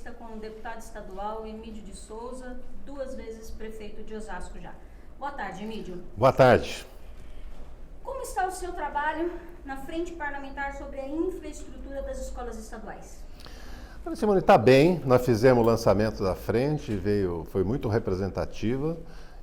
entrevista com o deputado estadual Emídio de Souza, 2 vezes prefeito de Osasco já. Boa tarde, Emídio. Boa tarde. Como está o seu trabalho na frente parlamentar sobre a infraestrutura das escolas estaduais? A Simone, está bem, nós fizemos o lançamento da frente, foi muito representativa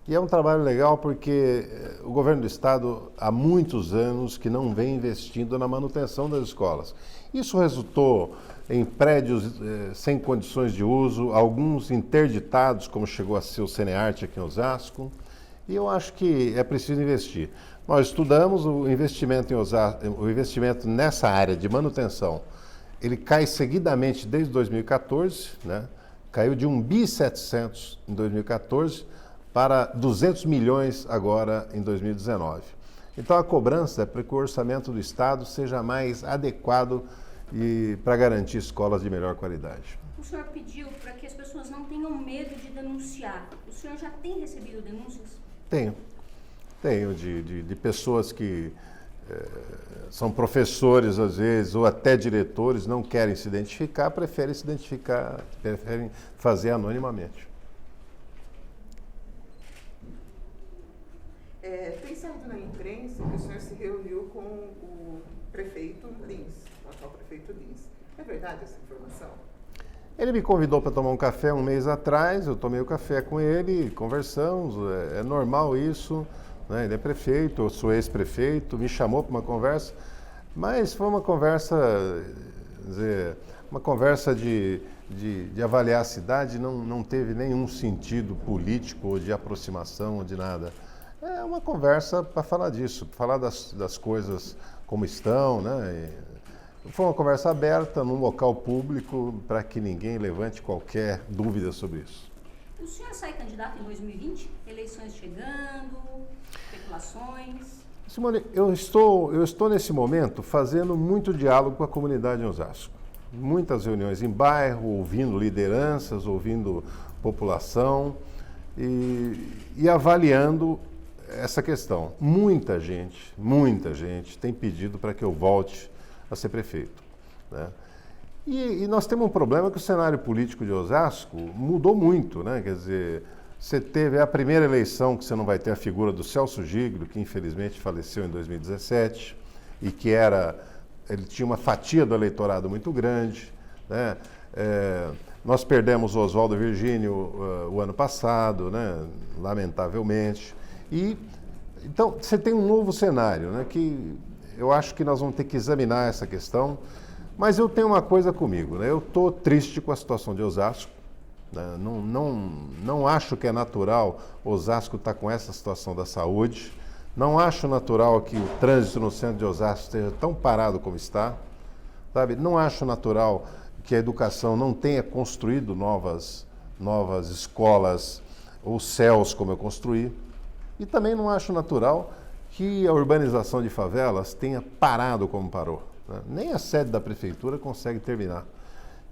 e é um trabalho legal porque o governo do estado há muitos anos que não vem investindo na manutenção das escolas. Isso resultou em prédios sem condições de uso, alguns interditados, como chegou a ser o Cinearte aqui em Osasco, e eu acho que é preciso investir. Nós estudamos o investimento em Osasco, o investimento nessa área de manutenção. Ele cai seguidamente desde 2014, né? Caiu de 1,7 bi em 2014 para 200 milhões agora em 2019. Então a cobrança é para que o orçamento do Estado seja mais adequado e para garantir escolas de melhor qualidade. O senhor pediu para que as pessoas não tenham medo de denunciar. O senhor já tem recebido denúncias? Tenho de pessoas que são professores, às vezes, ou até diretores, não querem se identificar, preferem fazer anonimamente. Tem saído na imprensa que o senhor se reuniu com o prefeito Lins, o atual prefeito Lins. É verdade essa informação? Ele me convidou para tomar um café um mês atrás, eu tomei o café com ele, conversamos, é normal isso. Ele é prefeito, eu sou ex-prefeito, me chamou para uma conversa, mas foi uma conversa, de avaliar a cidade, não teve nenhum sentido político ou de aproximação ou de nada. É uma conversa para falar disso, para falar das coisas como estão, né? Foi uma conversa aberta, num local público, para que ninguém levante qualquer dúvida sobre isso. O senhor sai candidato em 2020? Eleições chegando, especulações? Simone, eu estou nesse momento fazendo muito diálogo com a comunidade em Osasco. Muitas reuniões em bairro, ouvindo lideranças, ouvindo população e avaliando essa questão. Muita gente tem pedido para que eu volte a ser prefeito, né? E nós temos um problema que o cenário político de Osasco mudou muito, né? Quer dizer, você teve a primeira eleição que você não vai ter a figura do Celso Giglio, que infelizmente faleceu em 2017, e que ele tinha uma fatia do eleitorado muito grande, né? Nós perdemos o Oswaldo Virgínio o ano passado, né? Lamentavelmente. Então, você tem um novo cenário, né? Que eu acho que nós vamos ter que examinar essa questão. Mas eu tenho uma coisa comigo, né? Eu estou triste com a situação de Osasco, né? Não acho que é natural Osasco estar com essa situação da saúde. Não acho natural que o trânsito no centro de Osasco esteja tão parado como está. Sabe? Não acho natural que a educação não tenha construído novas escolas ou céus como eu construí. E também não acho natural que a urbanização de favelas tenha parado como parou. Nem a sede da prefeitura consegue terminar.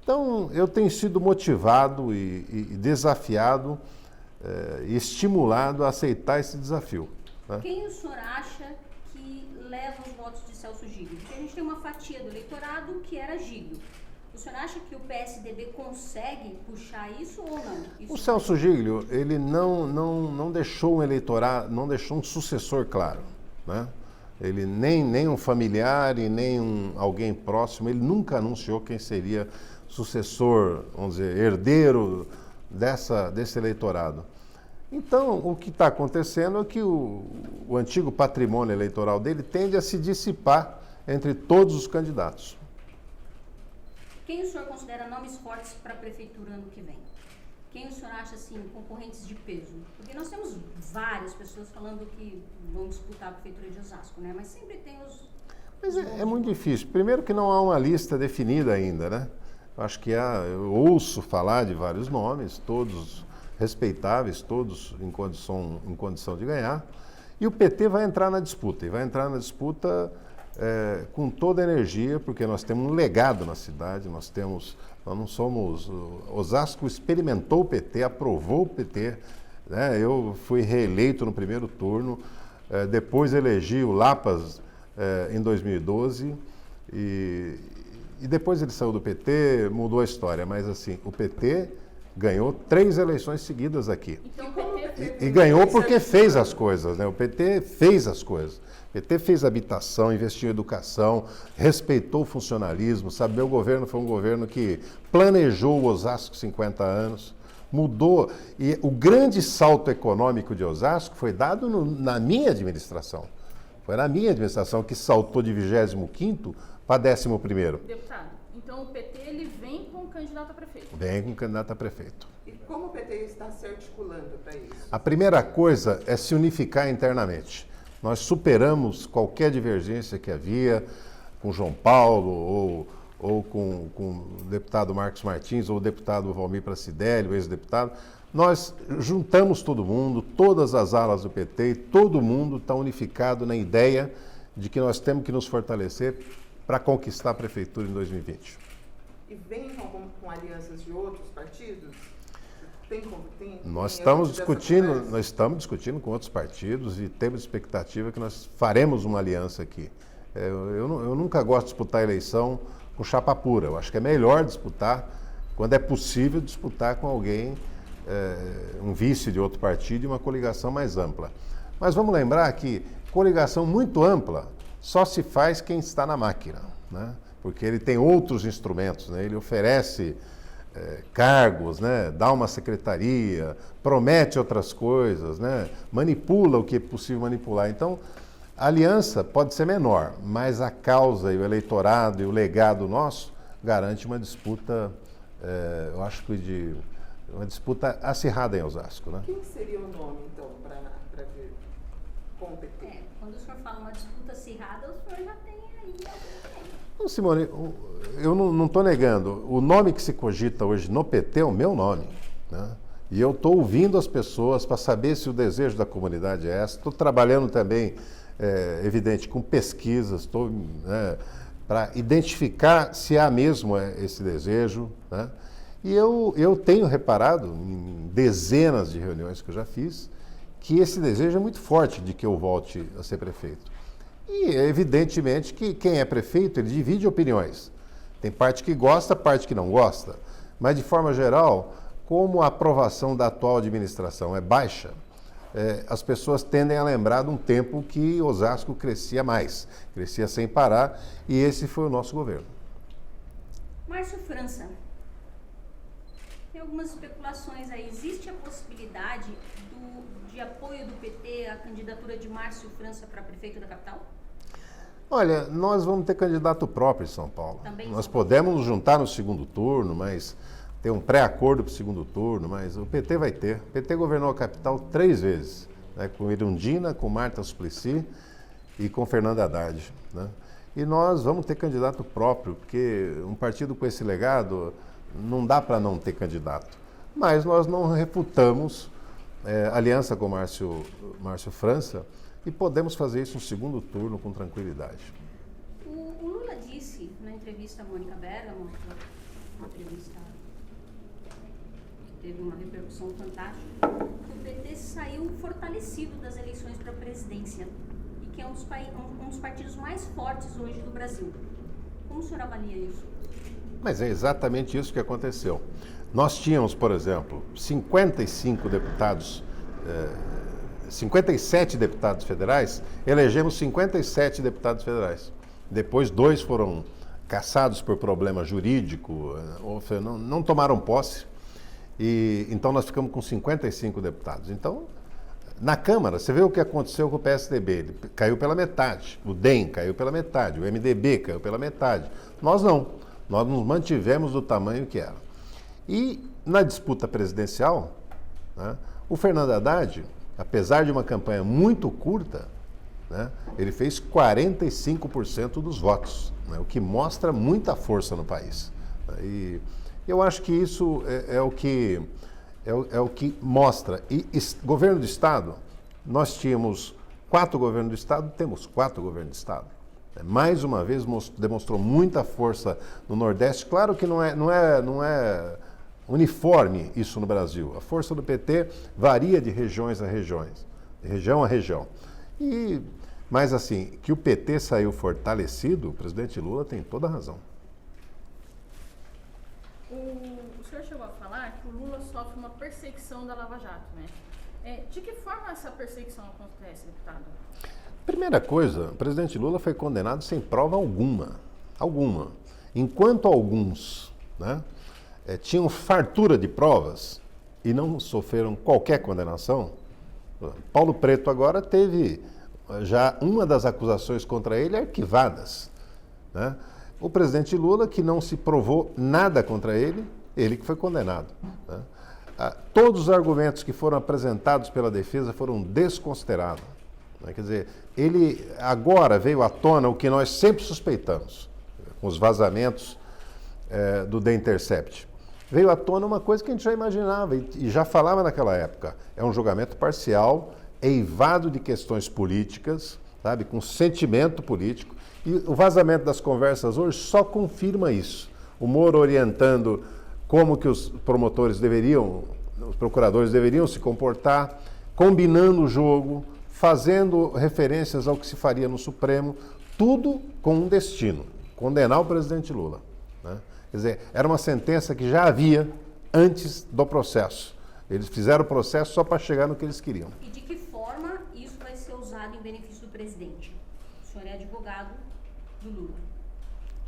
Então, eu tenho sido motivado e desafiado e estimulado a aceitar esse desafio, né? Quem o senhor acha que leva os votos de Celso Giglio? Porque a gente tem uma fatia do eleitorado que era Giglio. O senhor acha que o PSDB consegue puxar isso ou não? O Celso Giglio, ele não deixou um eleitorado, não deixou um sucessor claro, né? Ele nem um familiar e nem alguém próximo, ele nunca anunciou quem seria sucessor, vamos dizer, herdeiro desse eleitorado. Então, o que está acontecendo é que o antigo patrimônio eleitoral dele tende a se dissipar entre todos os candidatos. Quem o senhor considera nomes fortes para a prefeitura ano que vem? Quem o senhor acha, assim, concorrentes de peso? Porque nós temos várias pessoas falando que vão disputar a prefeitura de Osasco, né? Mas sempre tem os... Mas é muito difícil. Primeiro que não há uma lista definida ainda, né? Eu acho que eu ouço falar de vários nomes, todos respeitáveis, todos em condição de ganhar. E o PT vai entrar na disputa. E vai entrar na disputa com toda a energia, porque nós temos um legado na cidade, nós não somos... Osasco experimentou o PT, aprovou o PT, né? Eu fui reeleito no primeiro turno, depois elegi o Lapas em 2012 e E depois ele saiu do PT, mudou a história, mas assim, o PT ganhou 3 eleições seguidas aqui. Então, o PT... E ganhou porque fez as coisas, né? O PT fez as coisas. O PT fez habitação, investiu em educação, respeitou o funcionalismo, sabe? Meu governo foi um governo que planejou o Osasco 50 anos, mudou. E o grande salto econômico de Osasco foi dado na minha administração. Foi na minha administração que saltou de 25º para 11º. Deputado, então o PT ele vem com candidato a prefeito? Vem com candidato a prefeito. E como o PT está se articulando para isso? A primeira coisa é se unificar internamente. Nós superamos qualquer divergência que havia com João Paulo ou com o deputado Marcos Martins ou o deputado Valmir Pracidelli, o ex-deputado. Nós juntamos todo mundo, todas as alas do PT, e todo mundo está unificado na ideia de que nós temos que nos fortalecer para conquistar a prefeitura em 2020. E vem com alianças de outros partidos? Nós estamos discutindo com outros partidos e temos expectativa que nós faremos uma aliança aqui. Eu nunca gosto de disputar a eleição com chapa pura. Eu acho que é melhor disputar, quando é possível, disputar com alguém, um vice de outro partido e uma coligação mais ampla. Mas vamos lembrar que coligação muito ampla só se faz quem está na máquina, né? Porque ele tem outros instrumentos, né? Ele oferece cargos, né? Dá uma secretaria, promete outras coisas, né? Manipula o que é possível manipular. Então, a aliança pode ser menor, mas a causa e o eleitorado e o legado nosso garante uma disputa, eu acho que uma disputa acirrada em Osasco, né? Quem seria o nome, então, para ver com o PT? Quando o senhor fala uma disputa acirrada, o senhor já tem aí algum tempo. Não, Simone, eu não estou negando. O nome que se cogita hoje no PT é o meu nome, né? E eu estou ouvindo as pessoas para saber se o desejo da comunidade é essa. Estou trabalhando também, evidente, com pesquisas, estou, né, para identificar se há mesmo esse desejo, né? E eu tenho reparado, em dezenas de reuniões que eu já fiz, que esse desejo é muito forte de que eu volte a ser prefeito. E evidentemente que quem é prefeito, ele divide opiniões. Tem parte que gosta, parte que não gosta. Mas, de forma geral, como a aprovação da atual administração é baixa, as pessoas tendem a lembrar de um tempo que Osasco crescia mais, crescia sem parar, e esse foi o nosso governo. Márcio França, tem algumas especulações aí. Existe a possibilidade de apoio do PT à candidatura de Márcio França para prefeito da capital? Olha, nós vamos ter candidato próprio em São Paulo. Também nós São podemos nos juntar no segundo turno, mas ter um pré-acordo para o segundo turno, mas o PT vai ter. O PT governou a capital 3 vezes, né, com Erundina, com Marta Suplicy e com Fernando Haddad, né? E nós vamos ter candidato próprio, porque um partido com esse legado não dá para não ter candidato. Mas nós não refutamos aliança com Márcio França e podemos fazer isso no segundo turno com tranquilidade. O Lula disse na entrevista à Mônica Bergamo, uma entrevista que teve uma repercussão fantástica, que o PT saiu fortalecido das eleições para a presidência e que é um dos partidos mais fortes hoje do Brasil. Como o senhor avalia isso? Mas é exatamente isso que aconteceu. Nós tínhamos, por exemplo, 57 deputados federais, elegemos 57 deputados federais. Depois 2 foram cassados por problema jurídico, ou não tomaram posse, e então nós ficamos com 55 deputados. Então, na Câmara, você vê o que aconteceu com o PSDB, ele caiu pela metade, o DEM caiu pela metade, o MDB caiu pela metade. Nós não, nós nos mantivemos do tamanho que era. E na disputa presidencial, né, o Fernando Haddad, apesar de uma campanha muito curta, né, ele fez 45% dos votos, né, o que mostra muita força no país. E eu acho que isso é o que mostra. E governo do Estado, nós tínhamos 4 governos do Estado, temos 4 governos do Estado. Mais uma vez demonstrou muita força no Nordeste. Claro que não é uniforme isso no Brasil. A força do PT varia de regiões a regiões, de região a região. Mas assim, que o PT saiu fortalecido, o presidente Lula tem toda a razão. O senhor chegou a falar que o Lula sofre uma perseguição da Lava Jato, né? De que forma essa perseguição acontece, deputado? Primeira coisa, o presidente Lula foi condenado sem prova alguma. Alguma. Enquanto alguns, né, tinham fartura de provas e não sofreram qualquer condenação, Paulo Preto agora teve já uma das acusações contra ele arquivadas, né? O presidente Lula, que não se provou nada contra ele que foi condenado, né? Todos os argumentos que foram apresentados pela defesa foram desconsiderados, né? Quer dizer, ele agora veio à tona o que nós sempre suspeitamos, com os vazamentos do The Intercept. Veio à tona uma coisa que a gente já imaginava e já falava naquela época. É um julgamento parcial, eivado de questões políticas, sabe, com sentimento político. E o vazamento das conversas hoje só confirma isso. O Moro orientando como que os promotores deveriam, os procuradores deveriam se comportar, combinando o jogo, fazendo referências ao que se faria no Supremo, tudo com um destino, condenar o presidente Lula, né? Quer dizer, era uma sentença que já havia antes do processo. Eles fizeram o processo só para chegar no que eles queriam. E de que forma isso vai ser usado em benefício do presidente? O senhor é advogado do Lula.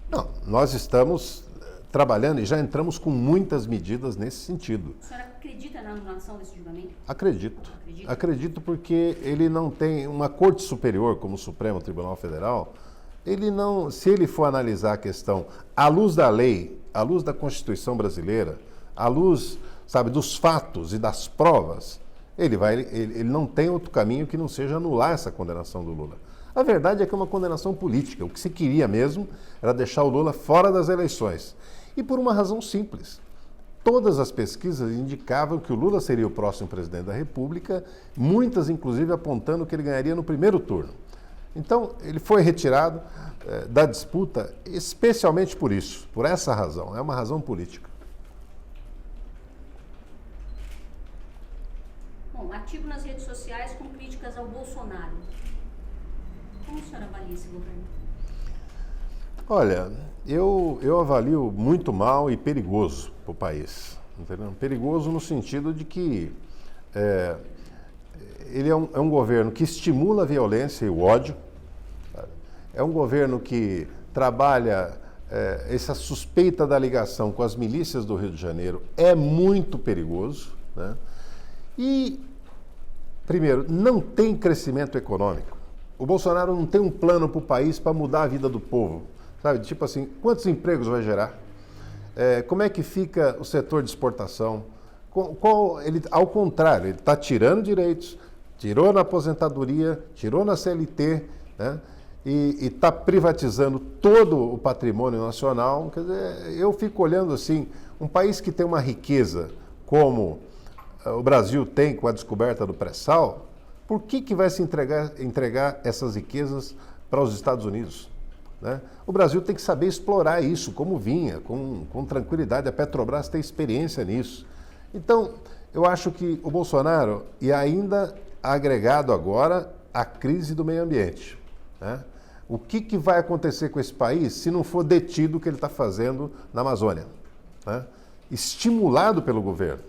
Não, nós estamos trabalhando e já entramos com muitas medidas nesse sentido. O senhor acredita na anulação desse julgamento? Acredito. Acredita? Acredito porque ele não tem uma corte superior como o Supremo Tribunal Federal. Ele não, se ele for analisar a questão à luz da lei, à luz da Constituição brasileira, à luz, sabe, dos fatos e das provas, ele não tem outro caminho que não seja anular essa condenação do Lula. A verdade é que é uma condenação política. O que se queria mesmo era deixar o Lula fora das eleições. E por uma razão simples. Todas as pesquisas indicavam que o Lula seria o próximo presidente da República, muitas inclusive apontando que ele ganharia no primeiro turno. Então, ele foi retirado da disputa especialmente por isso, por essa razão. É uma razão política. Bom, ativo nas redes sociais com críticas ao Bolsonaro. Como o senhor avalia esse governo? Olha, eu avalio muito mal e perigoso para o país. Entendeu? Perigoso no sentido de que ele é um governo que estimula a violência e o ódio. É um governo que trabalha essa suspeita da ligação com as milícias do Rio de Janeiro. É muito perigoso, né? E, primeiro, não tem crescimento econômico. O Bolsonaro não tem um plano para o país para mudar a vida do povo. Sabe? Tipo assim, quantos empregos vai gerar? Como é que fica o setor de exportação? Ao contrário, ele está tirando direitos, tirou na aposentadoria, tirou na CLT, né? E está privatizando todo o patrimônio nacional. Quer dizer, eu fico olhando assim, um país que tem uma riqueza como o Brasil tem com a descoberta do pré-sal, por que vai se entregar essas riquezas para os Estados Unidos? Né? O Brasil tem que saber explorar isso, como vinha, com tranquilidade. A Petrobras tem experiência nisso. Então, eu acho que o Bolsonaro, e ainda agregado agora a crise do meio ambiente, né? O que vai acontecer com esse país se não for detido o que ele está fazendo na Amazônia, né? Estimulado pelo governo.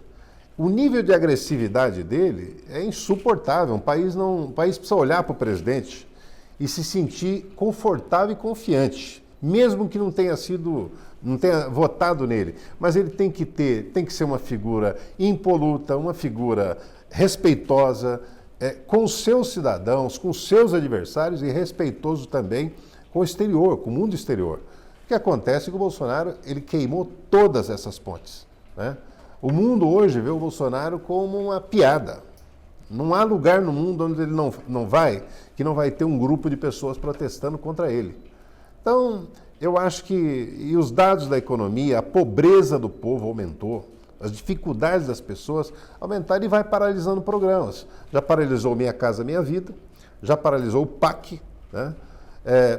O nível de agressividade dele é insuportável. Um país precisa olhar para o presidente e se sentir confortável e confiante, mesmo que não tenha votado nele. Mas ele tem que ser uma figura impoluta, uma figura respeitosa, com os seus cidadãos, com os seus adversários e respeitoso também com o exterior, com o mundo exterior. O que acontece é que o Bolsonaro ele queimou todas essas pontes, né? O mundo hoje vê o Bolsonaro como uma piada. Não há lugar no mundo onde ele não vai, que não vai ter um grupo de pessoas protestando contra ele. Então, eu acho que e os dados da economia, a pobreza do povo aumentou, as dificuldades das pessoas aumentaram e vai paralisando programas. Já paralisou Minha Casa Minha Vida, já paralisou o PAC, né?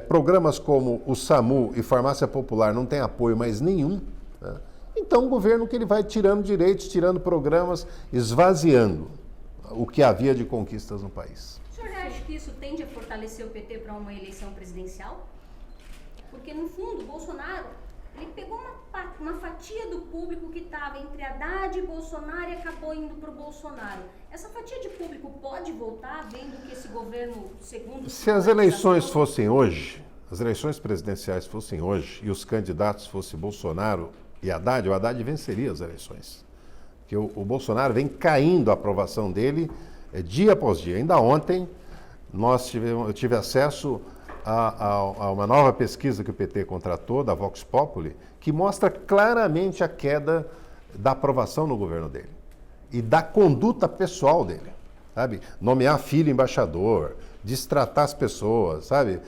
Programas como o SAMU e Farmácia Popular não têm apoio mais nenhum, né? Então, o governo que ele vai tirando direitos, tirando programas, esvaziando o que havia de conquistas no país. O senhor acha que isso tende a fortalecer o PT para uma eleição presidencial? Porque, no fundo, o Bolsonaro Ele pegou uma fatia do público que estava entre Haddad e Bolsonaro e acabou indo para o Bolsonaro. Essa fatia de público pode voltar, vendo que esse governo, segundo... Se as eleições fossem hoje, as eleições presidenciais fossem hoje, e os candidatos fossem Bolsonaro e Haddad, o Haddad venceria as eleições. Porque o Bolsonaro vem caindo a aprovação dele dia após dia. Ainda ontem, eu tive acesso a uma nova pesquisa que o PT contratou, da Vox Populi, que mostra claramente a queda da aprovação no governo dele e da conduta pessoal dele, sabe? Nomear filho embaixador, destratar as pessoas, sabe?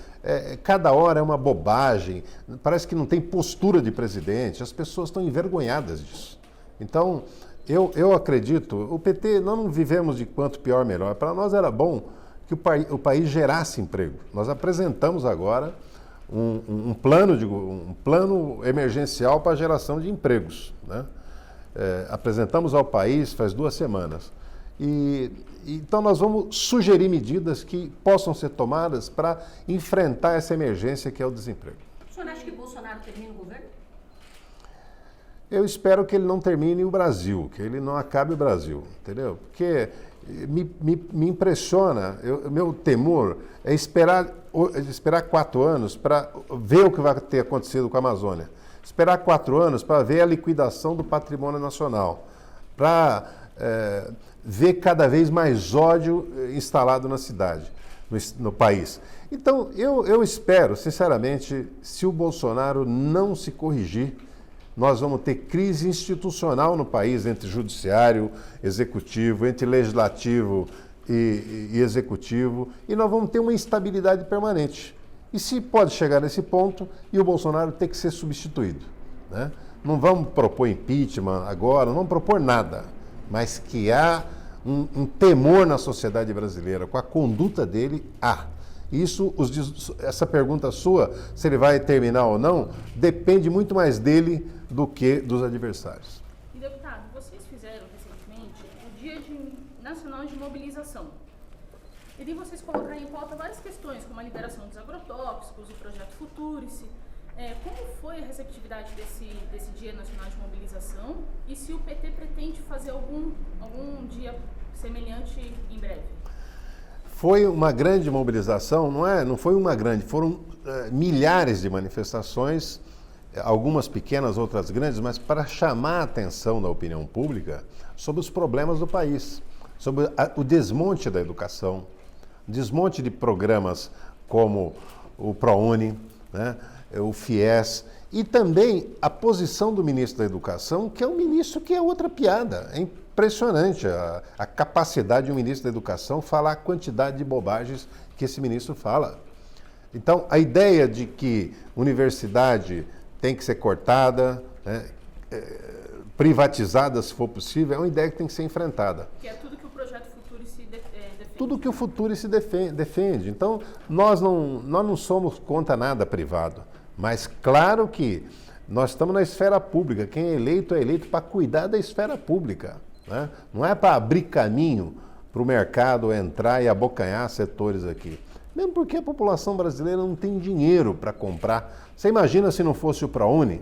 Cada hora é uma bobagem, parece que não tem postura de presidente, as pessoas estão envergonhadas disso. Então, eu acredito, o PT, nós não vivemos de quanto pior melhor, para nós era bom que o país gerasse emprego. Nós apresentamos agora um plano emergencial para a geração de empregos, né? Apresentamos ao país faz 2 semanas. Então nós vamos sugerir medidas que possam ser tomadas para enfrentar essa emergência que é o desemprego. O senhor acha que Bolsonaro termina o governo? Eu espero que ele não termine o Brasil, que ele não acabe o Brasil, entendeu? Porque me impressiona, meu temor é esperar 4 anos para ver o que vai ter acontecido com a Amazônia. Esperar 4 anos para ver a liquidação do patrimônio nacional, para ver cada vez mais ódio instalado na cidade, no país. Então, eu espero, sinceramente, se o Bolsonaro não se corrigir, nós vamos ter crise institucional no país, entre judiciário, executivo, entre legislativo e executivo, e nós vamos ter uma instabilidade permanente. E se pode chegar nesse ponto e o Bolsonaro ter que ser substituído, né? Não vamos propor impeachment agora, não vamos propor nada, mas que há um temor na sociedade brasileira com a conduta dele, há. Essa pergunta sua, se ele vai terminar ou não, depende muito mais dele do que dos adversários. E, deputado, vocês fizeram recentemente o Dia Nacional de Mobilização. E daí vocês colocaram em pauta várias questões, como a liberação dos agrotóxicos, o projeto Futurice. Como foi a receptividade desse Dia Nacional de Mobilização e se o PT pretende fazer algum dia semelhante em breve? Foi uma grande mobilização, não foi uma grande, foram milhares de manifestações, algumas pequenas, outras grandes, mas para chamar a atenção da opinião pública sobre os problemas do país, sobre o desmonte da educação, desmonte de programas como o ProUni, né, o FIES, e também a posição do ministro da Educação, que é um ministro que é outra piada. É impressionante a capacidade de um ministro da Educação falar a quantidade de bobagens que esse ministro fala. Então, a ideia de que universidade tem que ser cortada, né, privatizada se for possível, é uma ideia que tem que ser enfrentada. Que é tudo que o projeto Futurice defende. Tudo que o Futurice defende. Então, nós não somos contra nada privado, mas claro que nós estamos na esfera pública. Quem é eleito para cuidar da esfera pública, né? Não é para abrir caminho para o mercado entrar e abocanhar setores aqui. Mesmo porque a população brasileira não tem dinheiro para comprar. Você imagina se não fosse o ProUni?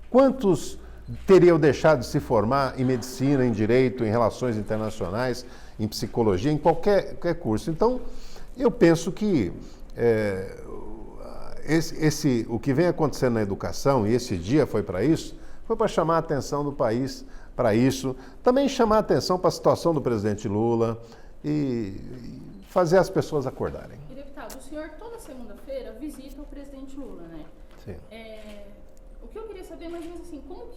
Quantos teriam deixado de se formar em medicina, em direito, em relações internacionais, em psicologia, em qualquer curso? Então, eu penso que o que vem acontecendo na educação, e esse dia foi para isso, foi para chamar a atenção do país para isso, também chamar a atenção para a situação do presidente Lula e fazer as pessoas acordarem. E, deputado, o senhor toda segunda-feira visita o presidente Lula, né? Sim. O que eu queria saber, mais ou menos assim, qual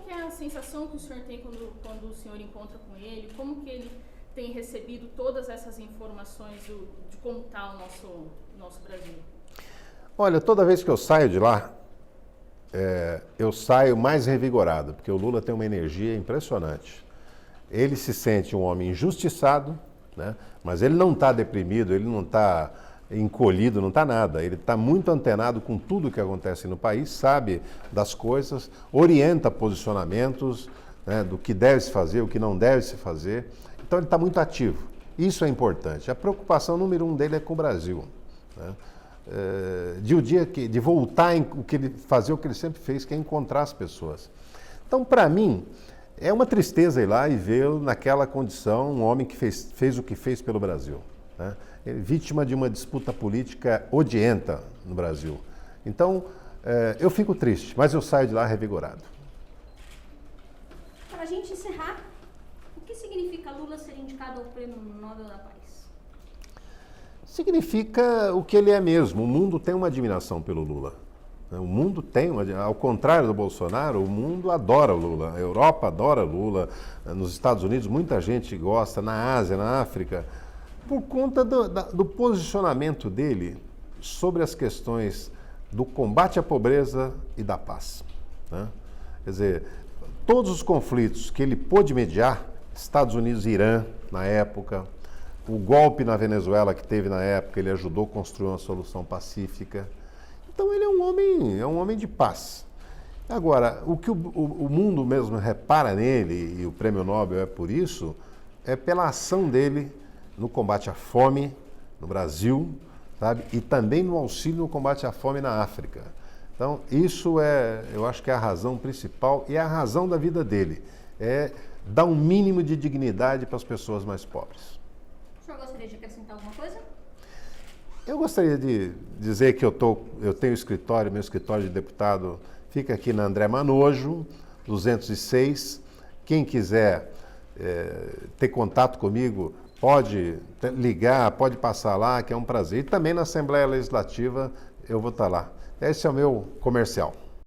que é a sensação que o senhor tem quando o senhor encontra com ele? Como que ele tem recebido todas essas informações de como está o nosso Brasil? Olha, toda vez que eu saio de lá, eu saio mais revigorado, porque o Lula tem uma energia impressionante. Ele se sente um homem injustiçado, né? Mas ele não está deprimido, ele não está encolhido, não está nada. Ele está muito antenado com tudo que acontece no país, sabe das coisas, orienta posicionamentos, né, do que deve se fazer, o que não deve se fazer. Então ele está muito ativo. Isso é importante. A preocupação número 1 dele é com o Brasil, né? de voltar fazer o que ele sempre fez, que é encontrar as pessoas. Então, para mim, é uma tristeza ir lá e vê-lo naquela condição, um homem que fez o que fez pelo Brasil, né? Vítima de uma disputa política odienta no Brasil. Então, eu fico triste, mas eu saio de lá revigorado. Para a gente encerrar, o que significa Lula ser indicado ao Prêmio Nobel da Paz? Significa o que ele é mesmo. O mundo tem uma admiração pelo Lula. O mundo tem, ao contrário do Bolsonaro, o mundo adora o Lula. A Europa adora Lula. Nos Estados Unidos muita gente gosta, na Ásia, na África, por conta do posicionamento dele sobre as questões do combate à pobreza e da paz, né? Quer dizer, todos os conflitos que ele pôde mediar, Estados Unidos e Irã, na época, o golpe na Venezuela que teve na época, ele ajudou a construir uma solução pacífica. Então ele é um homem de paz. Agora, o que o mundo mesmo repara nele, e o Prêmio Nobel é por isso, é pela ação dele no combate à fome no Brasil, sabe? E também no auxílio no combate à fome na África. Então, isso eu acho que é a razão principal e é a razão da vida dele. É dar um mínimo de dignidade para as pessoas mais pobres. O senhor gostaria de acrescentar alguma coisa? Eu gostaria de dizer que eu tenho escritório, meu escritório de deputado fica aqui na André Manojo, 206. Quem quiser ter contato comigo, pode ligar, pode passar lá, que é um prazer. E também na Assembleia Legislativa eu vou estar lá. Esse é o meu comercial.